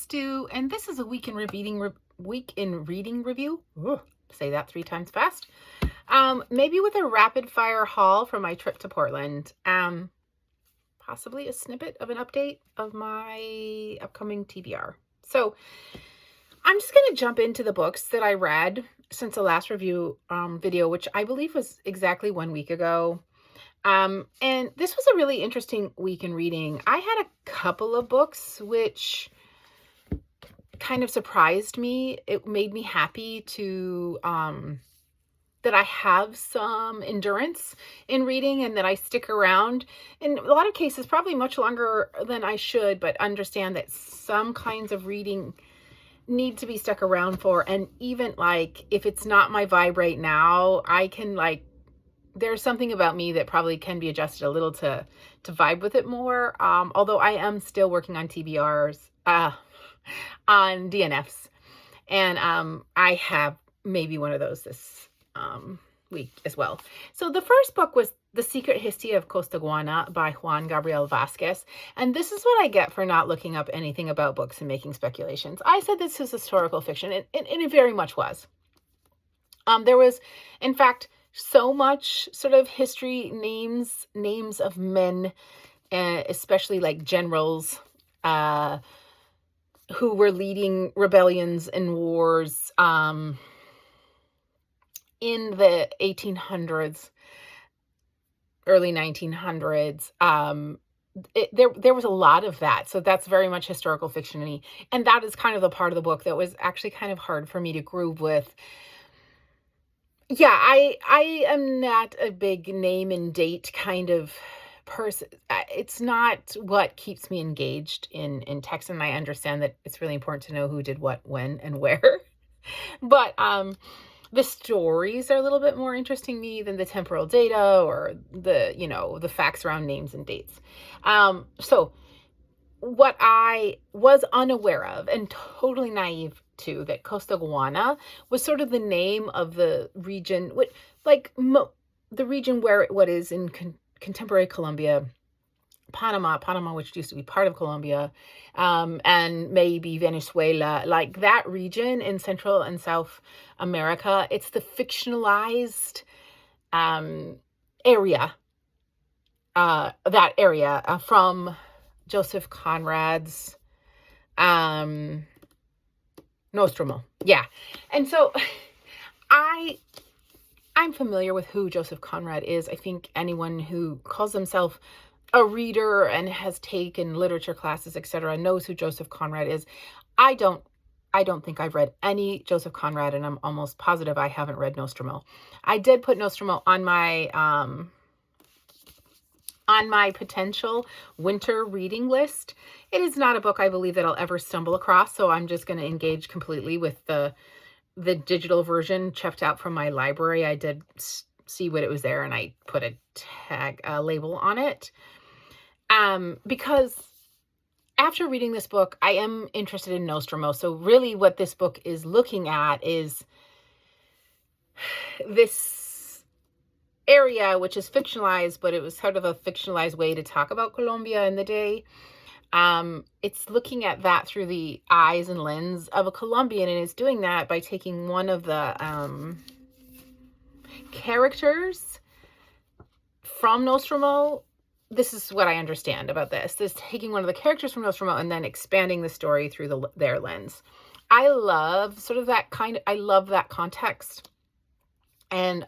Stu, and this is a week in reading review. Ugh, say that 3 times fast. Maybe with a rapid fire haul from my trip to Portland. Possibly a snippet of an update of my upcoming TBR. So I'm just going to jump into the books that I read since the last review video, which I believe was exactly 1 week ago. And this was a really interesting week in reading. I had a couple of books which kind of surprised me. It made me happy to that I have some endurance in reading and that I stick around in a lot of cases, probably much longer than I should, but understand that some kinds of reading need to be stuck around for. And even like if it's not my vibe right now, I can there's something about me that probably can be adjusted a little to vibe with it more. Although I am still working on TBRs, on DNFs. And I have maybe one of those this week as well. So the first book was The Secret History of Costaguana by Juan Gabriel Vasquez. And this is what I get for not looking up anything about books and making speculations. I said this is historical fiction, and it very much was. There was, in fact, so much sort of history, names of men, especially like generals who were leading rebellions and wars in the 1800s, early 1900s. There was a lot of that. So that's very much historical fiction to me. And that is kind of the part of the book that was actually kind of hard for me to groove with. Yeah, I am not a big name and date kind of person. It's not what keeps me engaged in text, and I understand that it's really important to know who did what, when, and where. But the stories are a little bit more interesting to me than the temporal data or the facts around names and dates. So what I was unaware of and totally naive to, that Costaguana was sort of the name of the region, the region where what is in contemporary Colombia, Panama, which used to be part of Colombia, and maybe Venezuela, like that region in Central and South America. It's the fictionalized area, from Joseph Conrad's Nostromo. Yeah. And so I'm familiar with who Joseph Conrad is. I think anyone who calls himself a reader and has taken literature classes, etc., knows who Joseph Conrad is. I don't think I've read any Joseph Conrad, and I'm almost positive I haven't read Nostromo. I did put Nostromo on my potential winter reading list. It is not a book I believe that I'll ever stumble across, so I'm just going to engage completely with the digital version checked out from my library. I did see what it was there, and I put a label on it. Because after reading this book, I am interested in Nostromo. So really what this book is looking at is this area, which is fictionalized, but it was sort of a fictionalized way to talk about Colombia in the day. It's looking at that through the eyes and lens of a Colombian, and it's doing that by taking one of the characters from Nostromo. This is what I understand about this. This taking one of the characters from Nostromo and then expanding the story through their lens. I love sort of that I love that context. And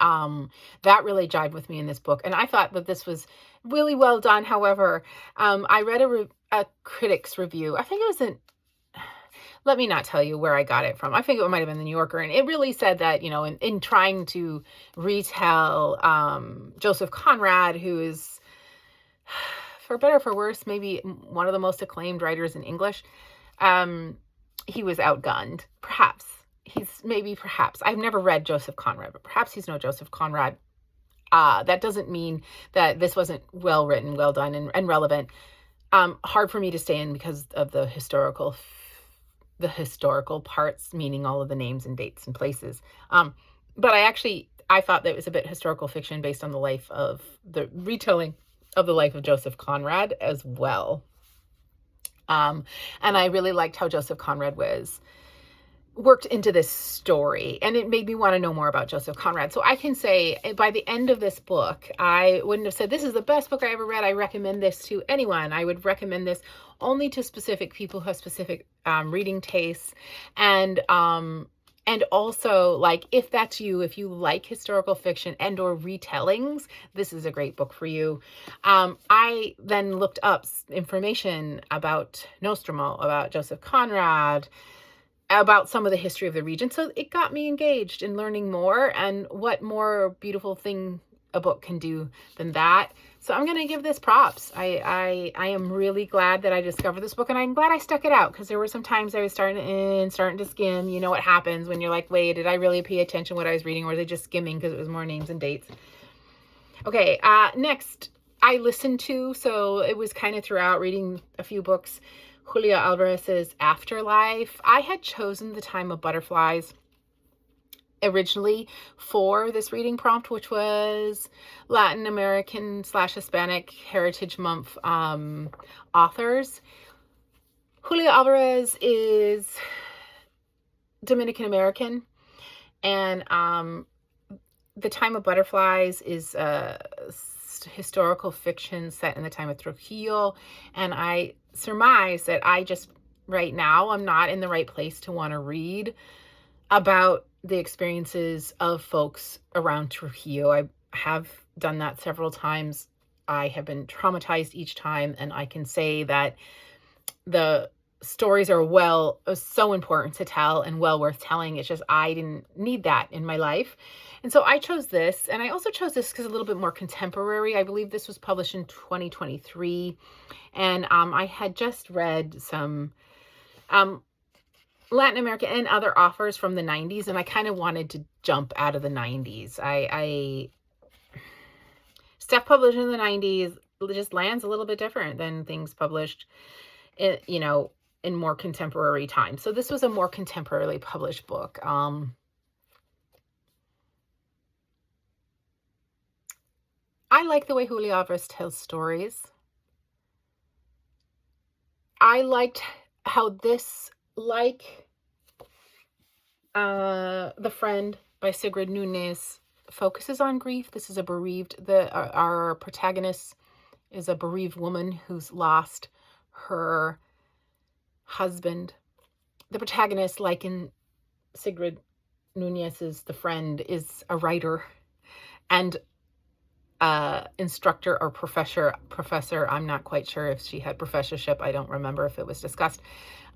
that really jived with me in this book. And I thought that this was really well done. However, I read a critic's review. I think it was let me not tell you where I got it from. I think it might have been the New Yorker. And it really said that, in trying to retell Joseph Conrad, who is, for better or for worse, maybe one of the most acclaimed writers in English, he was outgunned. Perhaps. I've never read Joseph Conrad, but perhaps he's no Joseph Conrad. That doesn't mean that this wasn't well written, well done, and relevant. Hard for me to stay in because of the historical parts, meaning all of the names and dates and places. But I thought that it was a bit historical fiction based on the retelling of the life of Joseph Conrad as well. And I really liked how Joseph Conrad worked into this story, and it made me want to know more about Joseph Conrad. So I can say by the end of this book, I wouldn't have said, this is the best book I ever read. I recommend this to anyone. I would recommend this only to specific people who have specific reading tastes. And also, like, if that's you, if you like historical fiction and or retellings, this is a great book for you. I then looked up information about Nostromo, about Joseph Conrad, about some of the history of the region. So it got me engaged in learning more, and what more beautiful thing a book can do than that. So I'm going to give this props. I am really glad that I discovered this book, and I'm glad I stuck it out, because there were some times I was starting to skim. You know what happens when you're like, wait, did I really pay attention to what I was reading, or was I just skimming because it was more names and dates? Okay, next I listened to, so it was kind of throughout reading a few books, Julia Alvarez's Afterlife. I had chosen The Time of Butterflies originally for this reading prompt, which was Latin American / Hispanic Heritage Month authors. Julia Alvarez is Dominican American, and The Time of Butterflies is historical fiction set in the time of Trujillo, and I surmise that right now I'm not in the right place to want to read about the experiences of folks around Trujillo. I have done that several times. I have been traumatized each time, and I can say that the stories are so important to tell and well worth telling. It's just I didn't need that in my life. And so I chose this, and I also chose this because it's a little bit more contemporary. I believe this was published in 2023, and I had just read some Latin American and other authors from the 90s, and I kind of wanted to jump out of the 90s. Stuff published in the 90s just lands a little bit different than things published in more contemporary times. So this was a more contemporarily published book. I like the way Julia Alvarez tells stories. I liked how this, like The Friend by Sigrid Nunez, focuses on grief. This is our protagonist is a bereaved woman who's lost her husband. The protagonist, like in Sigrid Nunez's The Friend, is a writer and instructor or professor. I'm not quite sure if she had professorship. I don't remember if it was discussed,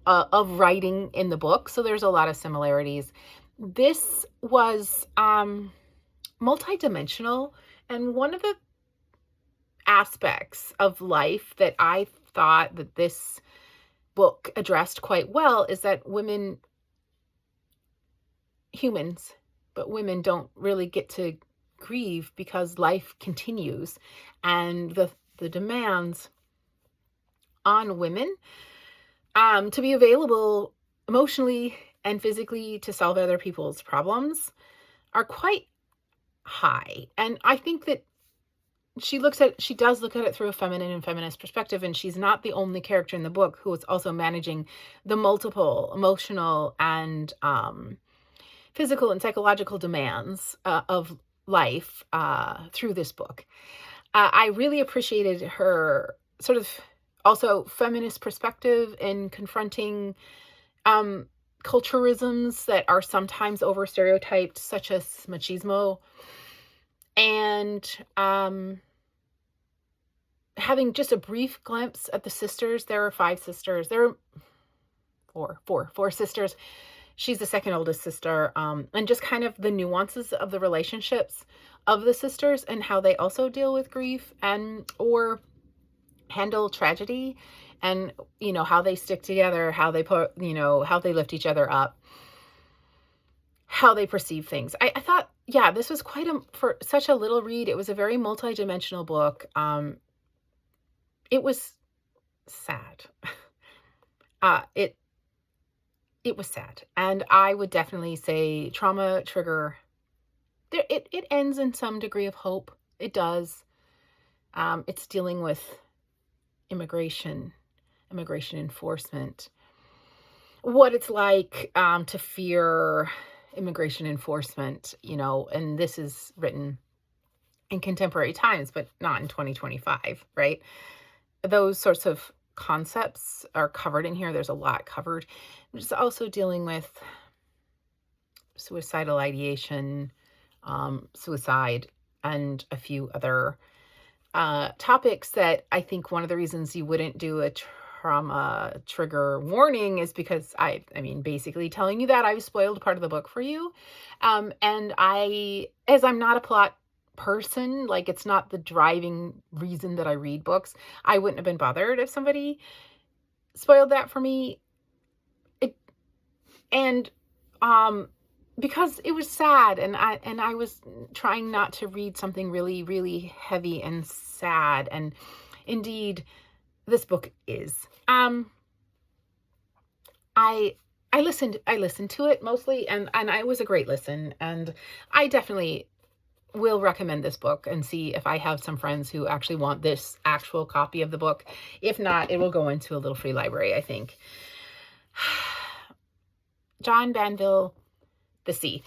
of writing in the book. So there's a lot of similarities. This was multidimensional, and one of the aspects of life that I thought that this book addressed quite well is that humans, but women don't really get to grieve because life continues, and the demands on women to be available emotionally and physically to solve other people's problems are quite high. And I think that she does look at it through a feminine and feminist perspective, and she's not the only character in the book who is also managing the multiple emotional and physical and psychological demands of life through this book. I really appreciated her sort of also feminist perspective in confronting culturisms that are sometimes over stereotyped, such as machismo, and having just a brief glimpse at the sisters. There are 5 sisters. There are four sisters. She's the second oldest sister, and just kind of the nuances of the relationships of the sisters and how they also deal with grief or handle tragedy, and how they stick together, how they how they lift each other up, how they perceive things. I thought, yeah, this was for such a little read. It was a very multidimensional book. It was sad. It was sad, and I would definitely say trauma trigger. It ends in some degree of hope. It does. It's dealing with immigration immigration enforcement, what it's like to fear immigration enforcement, and this is written in contemporary times, but not in 2025, right? Those sorts of concepts are covered in here. There's a lot covered. Just also dealing with suicidal ideation, suicide, and a few other topics that I think one of the reasons you wouldn't do a trauma trigger warning is because I mean, basically telling you that I've spoiled part of the book for you. And as I'm not a plot person, like it's not the driving reason that I read books, I wouldn't have been bothered if somebody spoiled that for me. Because it was sad, and I was trying not to read something really, really heavy and sad, and indeed this book is. I listened to it mostly, and it was a great listen, and I definitely will recommend this book and see if I have some friends who actually want this actual copy of the book. If not, it will go into a little free library, I think. John Banville, The Sea.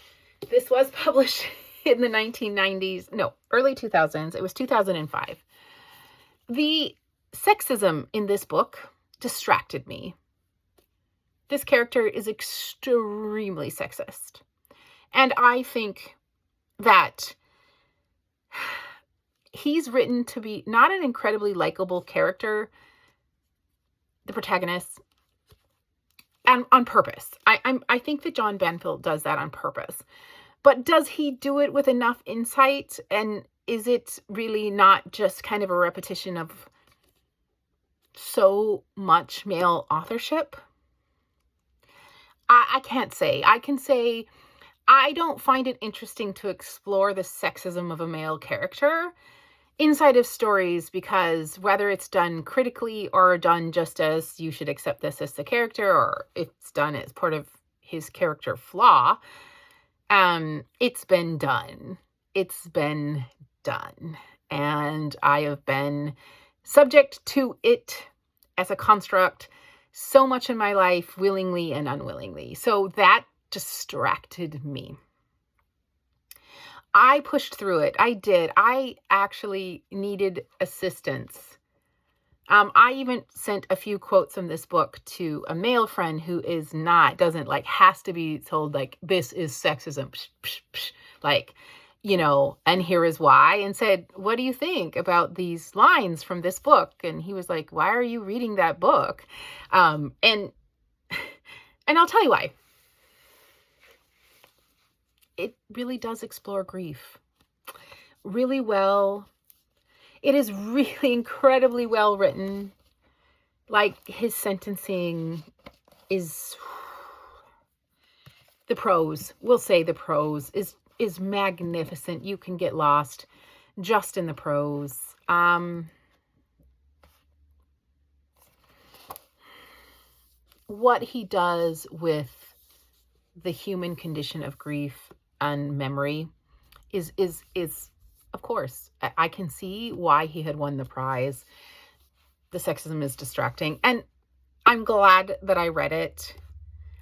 This was published in the 1990s, no, early 2000s. It was 2005. The sexism in this book distracted me. This character is extremely sexist. And I think that he's written to be not an incredibly likable character, the protagonist, and on purpose. I think that John Banville does that on purpose. But does he do it with enough insight? And is it really not just kind of a repetition of so much male authorship? I can't say. I can say I don't find it interesting to explore the sexism of a male character inside of stories, because whether it's done critically or done just as you should accept this as the character, or it's done as part of his character flaw, it's been done. It's been done. And I have been subject to it as a construct so much in my life, willingly and unwillingly. So that distracted me. I pushed through it. I did. I actually needed assistance. I even sent a few quotes from this book to a male friend who has to be told, like, this is sexism. Psh, psh, psh. Like, and here is why, and said, what do you think about these lines from this book? And he was like, why are you reading that book? And I'll tell you why. It really does explore grief really well. It is really incredibly well written. Like, his sentencing is, the prose, we'll say the prose is magnificent. You can get lost just in the prose. What he does with the human condition of grief and memory is of course, I can see why he had won the prize. The sexism is distracting, and I'm glad that I read it.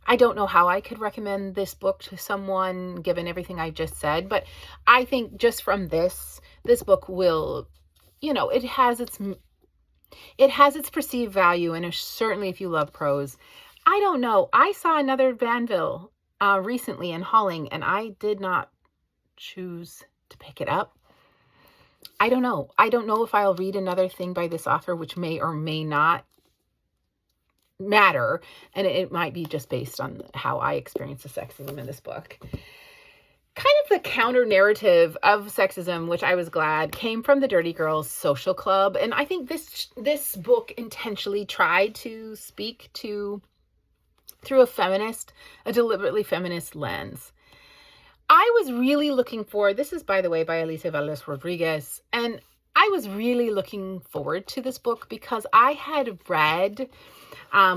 I don't know how I could recommend this book to someone given everything I just said, but I think just from this book will, it has its perceived value, and certainly if you love prose. I don't know. I saw another Banville recently in Halling, and I did not choose to pick it up. I don't know. I don't know if I'll read another thing by this author, which may or may not matter, and it might be just based on how I experience the sexism in this book. Kind of the counter narrative of sexism, which I was glad came from the Dirty Girls Social Club, and I think this book intentionally tried to speak to through a deliberately feminist lens. I was really looking forward, this is, by the way, by Alicia Valdez Rodriguez, and I was really looking forward to this book because I had read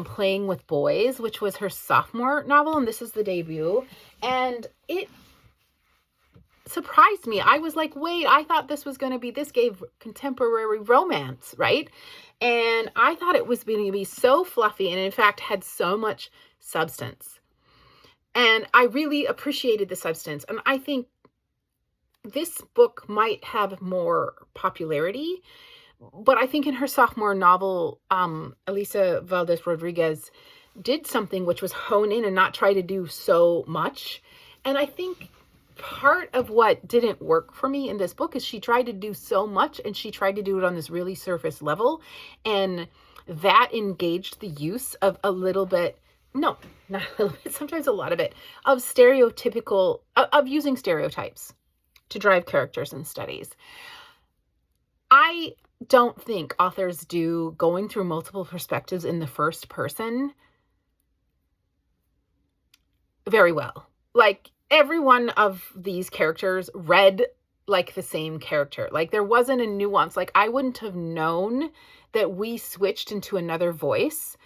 Playing with Boys, which was her sophomore novel, and this is the debut, and it surprised me. I was like, wait, I thought this gave contemporary romance, right? And I thought it was going to be so fluffy and in fact had so much substance. And I really appreciated the substance. And I think this book might have more popularity, but I think in her sophomore novel, Elisa Valdez Rodriguez did something which was hone in and not try to do so much. And I think part of what didn't work for me in this book is she tried to do so much and she tried to do it on this really surface level. And that engaged the use of a little bit, no, not a little bit, sometimes a lot of it, of stereotypical, of using stereotypes to drive characters in studies. I don't think authors do going through multiple perspectives in the first person very well. Like, every one of these characters read like the same character. Like, there wasn't a nuance. Like, I wouldn't have known that we switched into another voice,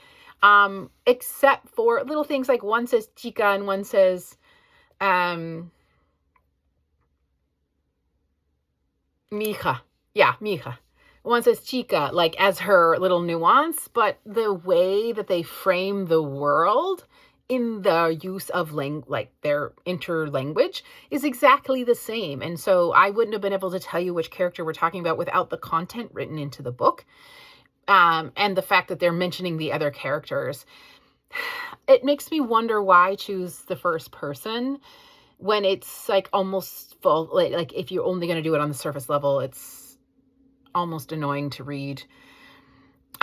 except for little things like one says chica and one says mija. Yeah, mija. One says chica, like as her little nuance, but the way that they frame the world in the use of like their interlanguage is exactly the same. And so I wouldn't have been able to tell you which character we're talking about without the content written into the book. And the fact that they're mentioning the other characters. It makes me wonder why choose the first person when it's like almost full, like if you're only going to do it on the surface level, it's almost annoying to read.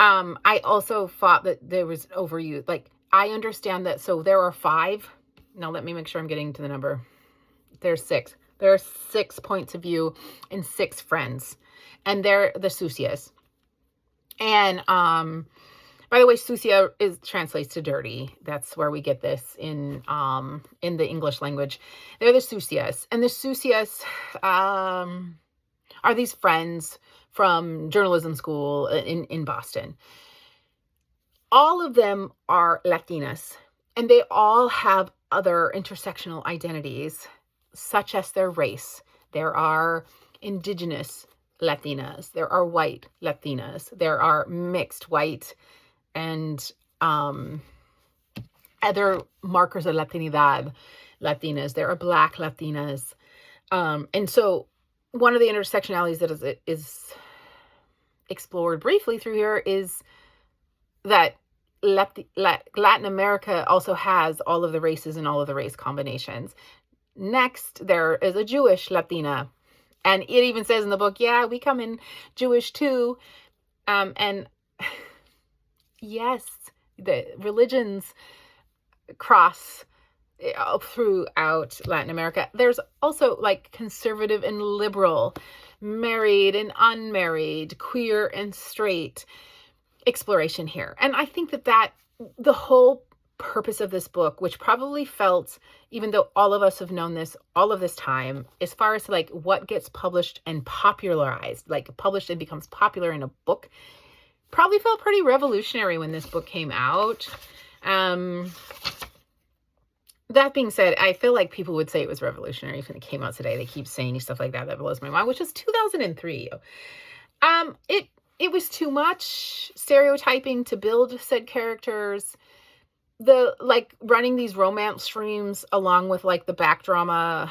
I also thought that there was overuse. Like, I understand that. So there are 5. Now let me make sure I'm getting to the number. There's 6. There are 6 points of view and 6 friends, and they're the Sucias. And by the way, sucia translates to dirty. That's where we get this in the English language. They're the Sucias, and the Sucias are these friends from journalism school in Boston. All of them are Latinas, and they all have other intersectional identities, such as their race. There are indigenous Latinas, there are white Latinas, there are mixed white and other markers of Latinidad Latinas, there are Black Latinas. And so one of the intersectionalities that is explored briefly through here is that Latin America also has all of the races and all of the race combinations. Next, there is a Jewish Latina. And it even says in the book, yeah, we come in Jewish too. And yes, the religions cross throughout Latin America. There's also like conservative and liberal, married and unmarried, queer and straight exploration here. And I think that the whole purpose of this book, which probably felt, even though all of us have known this all of this time, as far as like what gets published and popularized, like published and becomes popular in a book, probably felt pretty revolutionary when this book came out. That being said, I feel like people would say it was revolutionary when it came out today. They keep saying stuff like that. That blows my mind, which is 2003. It was too much stereotyping to build said characters. The like running these romance streams along with like the back drama.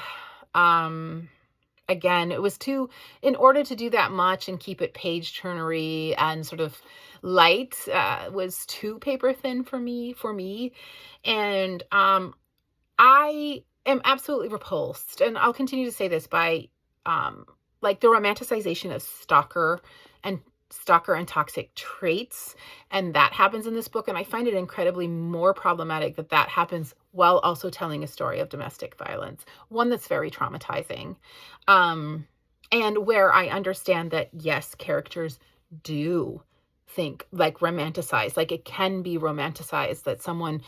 Again, it was too, in order to do that much and keep it page turnery and sort of light, was too paper thin for me. And I am absolutely repulsed, and I'll continue to say this, by like the romanticization of stalker and toxic traits. And that happens in this book. And I find it incredibly more problematic that happens while also telling a story of domestic violence, one that's very traumatizing. And where I understand that, yes, characters do think like romanticize, like it can be romanticized that someone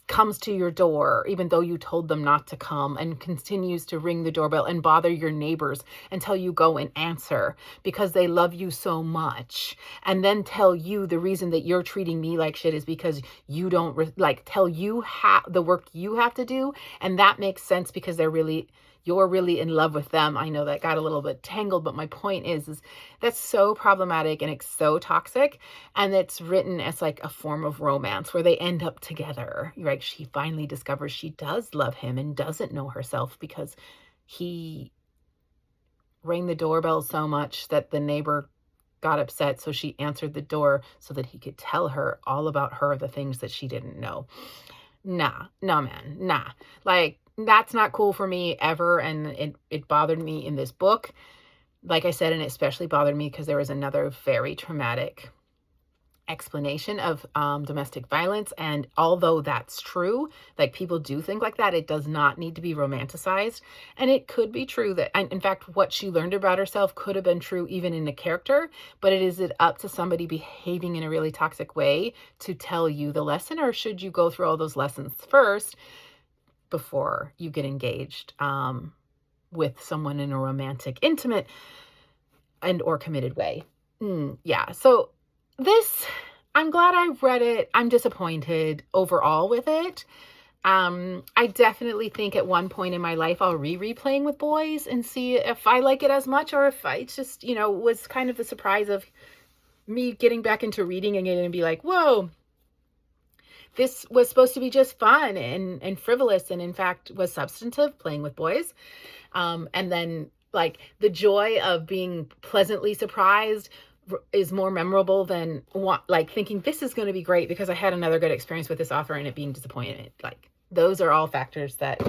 comes to your door, even though you told them not to come, and continues to ring the doorbell and bother your neighbors until you go and answer because they love you so much, and then tell you the reason that you're treating me like shit is because you don't tell you the work you have to do. And that makes sense because they're really you're really in love with them. I know that got a little bit tangled, but my point is that's so problematic and it's so toxic. And it's written as like a form of romance where they end up together, right? She finally discovers she does love him and doesn't know herself because he rang the doorbell so much that the neighbor got upset. So she answered the door so that he could tell her all about her, the things that she didn't know. Nah, no, man, nah. Like, that's not cool for me ever. And it bothered me in this book. Like I said, and it especially bothered me because there was another very traumatic explanation of domestic violence. And although that's true, like people do think like that, it does not need to be romanticized. And it could be true that, and in fact, what she learned about herself could have been true even in a character, but is it up to somebody behaving in a really toxic way to tell you the lesson, or should you go through all those lessons first before you get engaged with someone in a romantic, intimate, and or committed way? Yeah. So this, I'm glad I read it. I'm disappointed overall with it. I definitely think at one point in my life, I'll reread Playing with Boys and see if I like it as much, or if I just, was kind of the surprise of me getting back into reading again and be like, whoa, this was supposed to be just fun and frivolous, and in fact was substantive, Playing with Boys. And then like the joy of being pleasantly surprised is more memorable than like thinking this is going to be great because I had another good experience with this author and it being disappointed. Like those are all factors that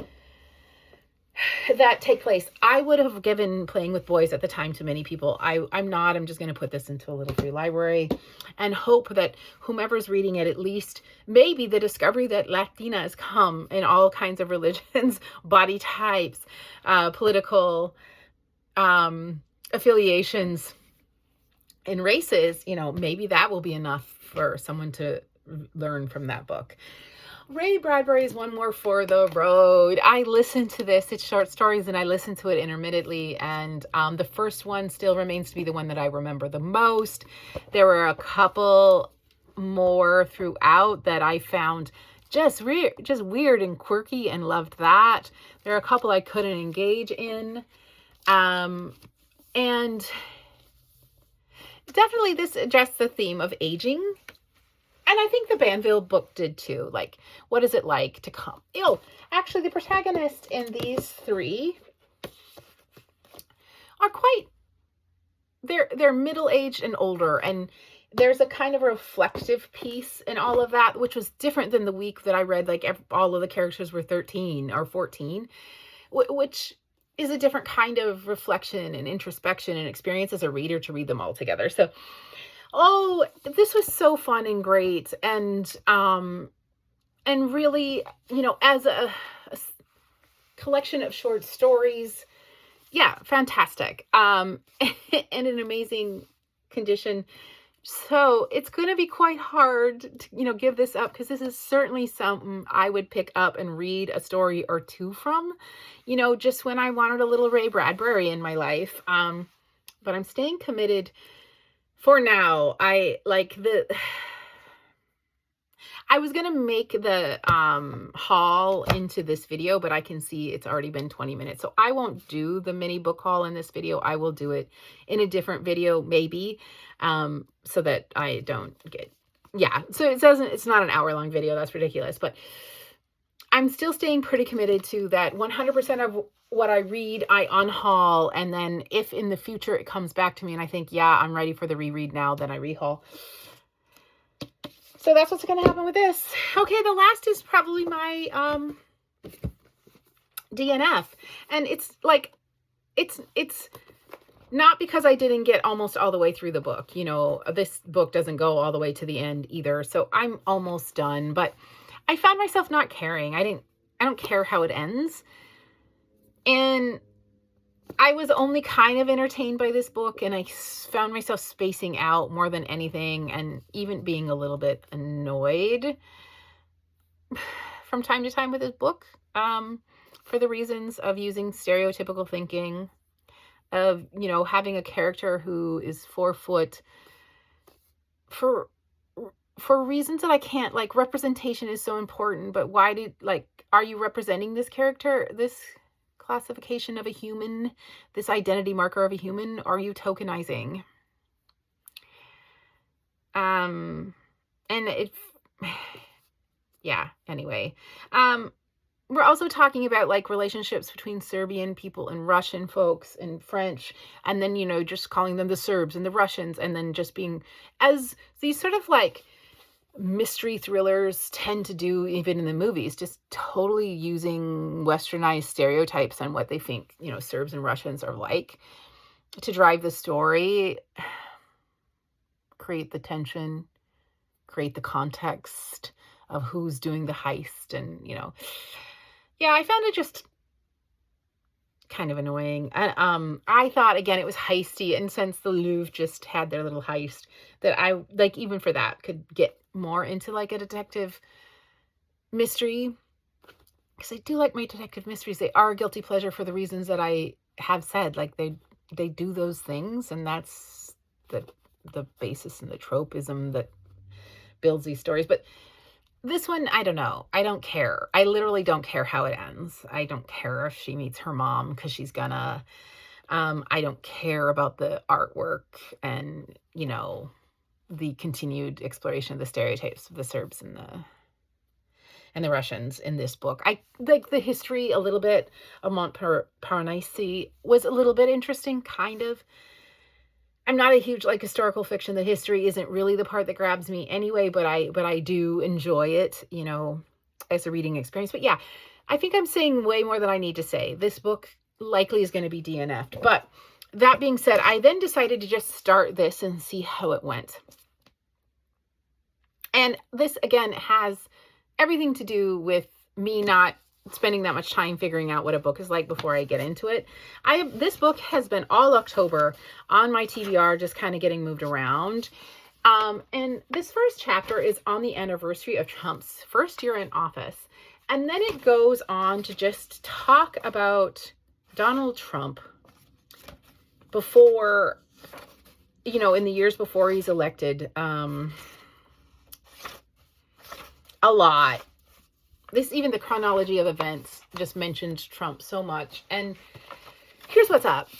take place. I would have given Playing with Boys at the time to many people. I'm just going to put this into a little free library and hope that whomever's reading it, at least maybe the discovery that Latinas come in all kinds of religions, body types, political affiliations, and races, maybe that will be enough for someone to learn from that book. Ray Bradbury's One More for the Road. I listened to this. It's short stories and I listen to it intermittently. And the first one still remains to be the one that I remember the most. There were a couple more throughout that I found just weird and quirky and loved that. There are a couple I couldn't engage in. And definitely this addressed the theme of aging. And I think the Banville book did too. Like, what is it like to come? Actually, the protagonists in these three are they're middle-aged and older. And there's a kind of reflective piece in all of that, which was different than the week that I read, like all of the characters were 13 or 14, which is a different kind of reflection and introspection and experience as a reader to read them all together. So, this was so fun and great. And really, as a collection of short stories, yeah, fantastic. And an amazing condition. So it's going to be quite hard to, give this up, because this is certainly something I would pick up and read a story or two from, just when I wanted a little Ray Bradbury in my life. But I'm staying committed for now. I was going to make the haul into this video, but I can see it's already been 20 minutes. So I won't do the mini book haul in this video. I will do it in a different video, maybe, so that I don't get, so it's not an hour-long video. That's ridiculous. But I'm still staying pretty committed to that 100% of what I read, I unhaul. And then if in the future it comes back to me and I think, I'm ready for the reread now, then I rehaul. So that's what's going to happen with this. Okay, the last is probably my DNF. And it's like, it's not because I didn't get almost all the way through the book. This book doesn't go all the way to the end either. So I'm almost done. But I found myself not caring. I don't care how it ends. And I was only kind of entertained by this book, and I found myself spacing out more than anything, and even being a little bit annoyed from time to time with this book, for the reasons of using stereotypical thinking, of, having a character who is 4 foot for reasons that I can't, like, representation is so important, but why are you representing this character, this classification of a human, this identity marker of a human? Are you tokenizing? And it, yeah, anyway. We're also talking about like relationships between Serbian people and Russian folks and French, and then, just calling them the Serbs and the Russians, and then just being, as these sort of like mystery thrillers tend to do, even in the movies, just totally using westernized stereotypes on what they think, Serbs and Russians are like to drive the story, create the tension, create the context of who's doing the heist. And, yeah, I found it just kind of annoying. And I thought, again, it was heisty. And since the Louvre just had their little heist, that I, like, even for that, could get more into, like, a detective mystery. Because I do like my detective mysteries. They are a guilty pleasure for the reasons that I have said. Like, they do those things, and that's the basis and the tropism that builds these stories. But this one, I don't know. I don't care. I literally don't care how it ends. I don't care if she meets her mom because she's gonna. I don't care about the artwork and, the continued exploration of the stereotypes of the Serbs and the Russians in this book. I like the history a little bit of Montparnasse was a little bit interesting, kind of. I'm not a huge historical fiction. The history isn't really the part that grabs me anyway, but I do enjoy it, as a reading experience. But yeah, I think I'm saying way more than I need to say. This book likely is going to be DNF'd. But that being said, I then decided to just start this and see how it went. And this, again, has everything to do with me not spending that much time figuring out what a book is like before I get into it. This book has been all October on my TBR, just kind of getting moved around. And this first chapter is on the anniversary of Trump's first year in office. And then it goes on to just talk about Donald Trump before, in the years before he's elected, a lot. Even the chronology of events just mentioned Trump so much. And here's what's up.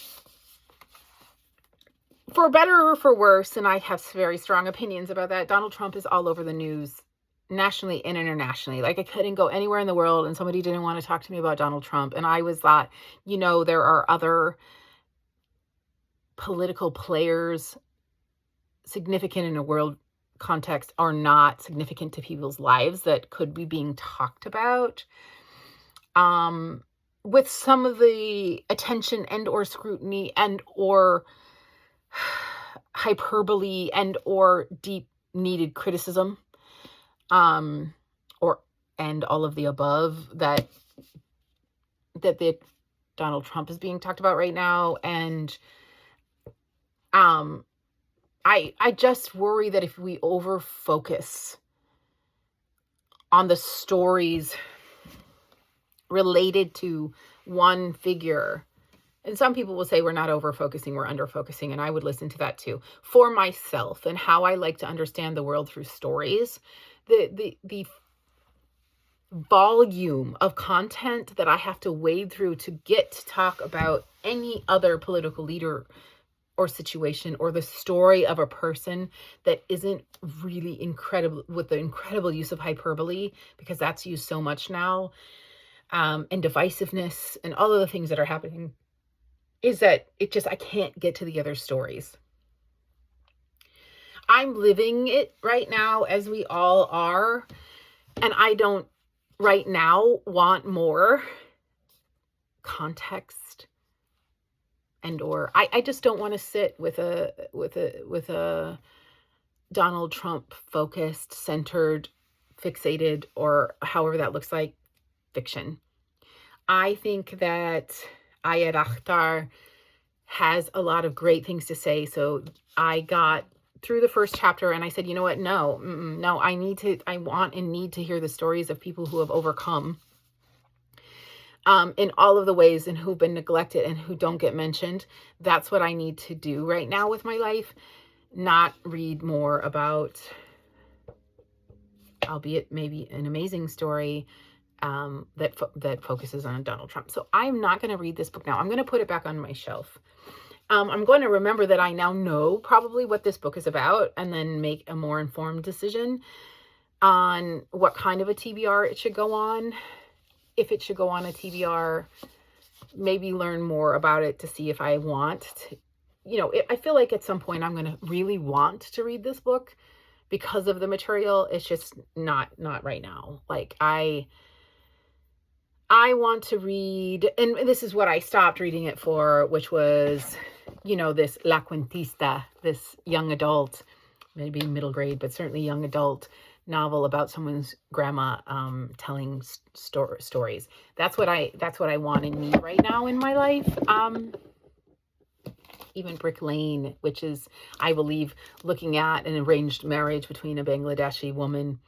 For better or for worse, and I have very strong opinions about that, Donald Trump is all over the news, nationally and internationally. Like, I couldn't go anywhere in the world and somebody didn't want to talk to me about Donald Trump. And I was thought, there are other political players significant in a world context are not significant to people's lives that could be being talked about, with some of the attention and or scrutiny and or hyperbole and or deep needed criticism, and all of the above that the Donald Trump is being talked about right now. And I just worry that if we over focus on the stories related to one figure, and some people will say we're not over focusing, we're under focusing, and I would listen to that too, for myself and how I like to understand the world through stories, the volume of content that I have to wade through to get to talk about any other political leader or situation or the story of a person that isn't really incredible, with the incredible use of hyperbole, because that's used so much now, and divisiveness and all of the things that are happening, is that I can't get to the other stories. I'm living it right now, as we all are, and I don't right now want more context. And or I just don't want to sit with a Donald Trump focused, centered, fixated, or however that looks like, fiction. I think that Ayed Akhtar has a lot of great things to say. So I got through the first chapter and I said, you know what? No, I want and need to hear the stories of people who have overcome, in all of the ways, and who've been neglected and who don't get mentioned. That's what I need to do right now with my life, not read more about, albeit maybe an amazing story, that focuses on Donald Trump. So I'm not going to read this book now. I'm going to put it back on my shelf. I'm going to remember that I now know probably what this book is about, and then make a more informed decision on what kind of a TBR it should go on. If it should go on a TBR, maybe learn more about it to see if I want to, I feel like at some point I'm going to really want to read this book because of the material. It's just not right now. Like I want to read, and this is what I stopped reading it for, which was, this La Cuentista, this young adult, maybe middle grade, but certainly young adult novel about someone's grandma telling stories. That's what I want and need right now in my life. Even Brick Lane, which is, I believe, looking at an arranged marriage between a Bangladeshi woman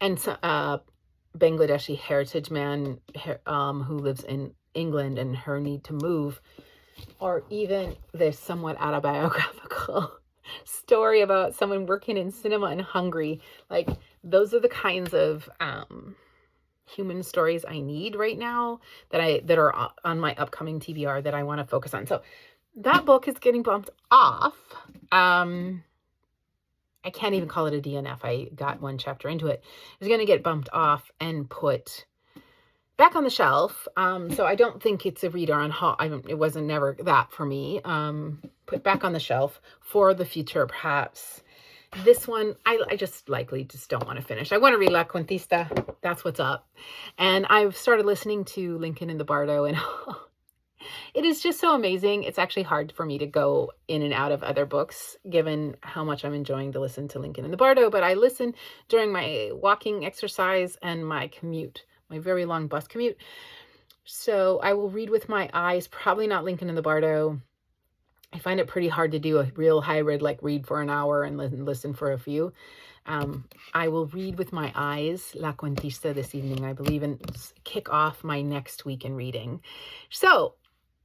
and a Bangladeshi heritage man who lives in England, and her need to move, or even this somewhat autobiographical story about someone working in cinema in Hungary. Like, those are the kinds of human stories I need right now that are on my upcoming TBR that I want to focus on. So that book is getting bumped off. I can't even call it a DNF. I got one chapter into it. It's going to get bumped off and put back on the shelf. So I don't think it's a reader on haul. It wasn't never that for me. Put back on the shelf for the future, perhaps. This one, I just don't want to finish. I want to read La Cuentista. That's what's up. And I've started listening to Lincoln in the Bardo, and it is just so amazing. It's actually hard for me to go in and out of other books, given how much I'm enjoying to listen to Lincoln in the Bardo. But I listen during my walking exercise and my commute, my very long bus commute. So I will read with my eyes, probably not Lincoln in the Bardo. I find it pretty hard to do a real hybrid, like read for an hour and listen for a few. I will read with my eyes La Cuentista this evening, I believe, and kick off my next week in reading. So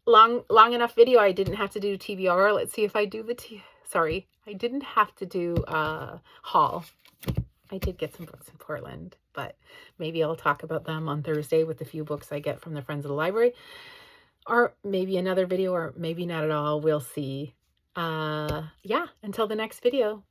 long enough video. I didn't have to do TBR. Let's see if I do I didn't have to do haul. I did get some books in Portland, but maybe I'll talk about them on Thursday with the few books I get from the Friends of the Library, or maybe another video, or maybe not at all. We'll see. Yeah, until the next video.